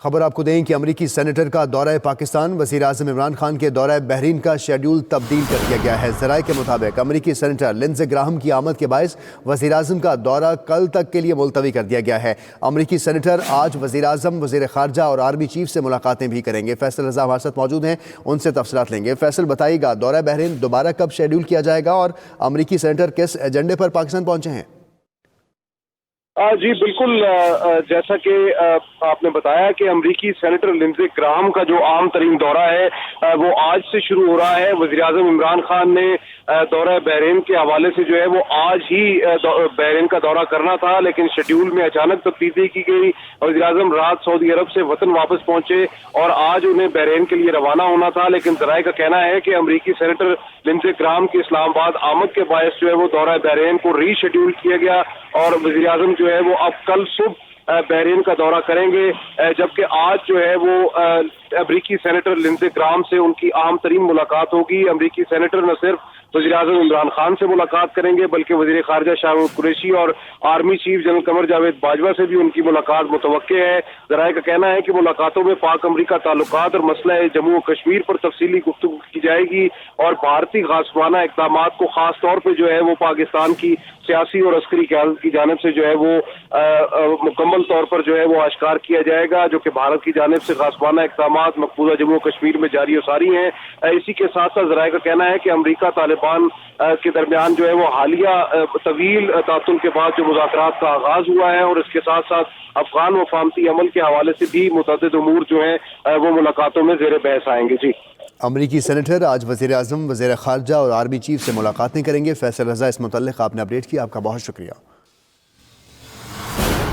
خبر آپ کو دیں کہ امریکی سینیٹر کا دورہ پاکستان وزیر اعظم عمران خان کے دورہ بحرین کا شیڈیول تبدیل کر دیا گیا ہے۔ ذرائع کے مطابق امریکی سینیٹر لنزے گراہم کی آمد کے باعث وزیر اعظم کا دورہ کل تک کے لیے ملتوی کر دیا گیا ہے۔ امریکی سینیٹر آج وزیر اعظم، وزیر خارجہ اور آرمی چیف سے ملاقاتیں بھی کریں گے۔ فیصل رضا ہمارے ساتھ موجود ہیں، ان سے تفصیلات لیں گے۔ فیصل، بتائیے گا دورہ بحرین دوبارہ کب شیڈیول کیا جائے گا اور امریکی سینیٹر کس ایجنڈے پر پاکستان پہنچے ہیں؟ جی بالکل، جیسا کہ آپ نے بتایا کہ امریکی سینیٹر لنزے گراہم کا جو عام ترین دورہ ہے وہ آج سے شروع ہو رہا ہے۔ وزیر اعظم عمران خان نے دورہ بحرین کے حوالے سے جو ہے وہ آج ہی بحرین کا دورہ کرنا تھا، لیکن شیڈیول میں اچانک تبدیلی کی گئی۔ وزیر اعظم رات سعودی عرب سے وطن واپس پہنچے اور آج انہیں بحرین کے لیے روانہ ہونا تھا، لیکن ذرائع کا کہنا ہے کہ امریکی سینیٹر لنزے گراہم کی اسلام آباد آمد کے باعث جو ہے وہ دورہ بحرین کو ری شیڈیول کیا گیا اور وزیر اعظم جو ہے وہ اب کل صبح بحرین کا دورہ کریں گے، جبکہ آج جو ہے وہ امریکی سینیٹر لنزے گراہم سے ان کی اہم ترین ملاقات ہوگی۔ امریکی سینیٹر نہ صرف وزیر اعظم عمران خان سے ملاقات کریں گے بلکہ وزیر خارجہ شاہ محمود قریشی اور army chief general Qamar Javed Bajwa سے بھی ان کی ملاقات متوقع ہے۔ ذرائع کا کہنا ہے کہ ملاقاتوں میں پاک امریکہ تعلقات اور مسئلہ جموں و کشمیر پر تفصیلی گفتگو کی جائے گی اور بھارتی غاصبانہ اقدامات کو خاص طور پہ جو ہے وہ پاکستان کی سیاسی اور عسکری قیادت کی جانب سے جو ہے وہ مکمل طور پر جو ہے وہ آشکار کیا جائے گا، جو کہ بھارت کی جانب سے غاصبانہ اقدامات مقبوضہ جموں و کشمیر میں جاری و ساری ہیں۔ اسی کے ساتھ ساتھ ذرائع کا کہنا ہے کہ امریکہ طالبان کے درمیان جو ہے وہ حالیہ طویل تعطل کے بعد جو مذاکرات کا آغاز ہوا ہے اور اس کے ساتھ ساتھ افغان وفاقتی عمل کے حوالے سے بھی متعدد امور جو ہیں وہ ملاقاتوں میں زیر بحث آئیں گے۔ جی، امریکی سینیٹر آج وزیر اعظم، وزیر خارجہ اور آرمی چیف سے ملاقاتیں کریں گے۔ فیصل رضا، اس متعلق آپ نے اپڈیٹ کیا، آپ کا بہت شکریہ۔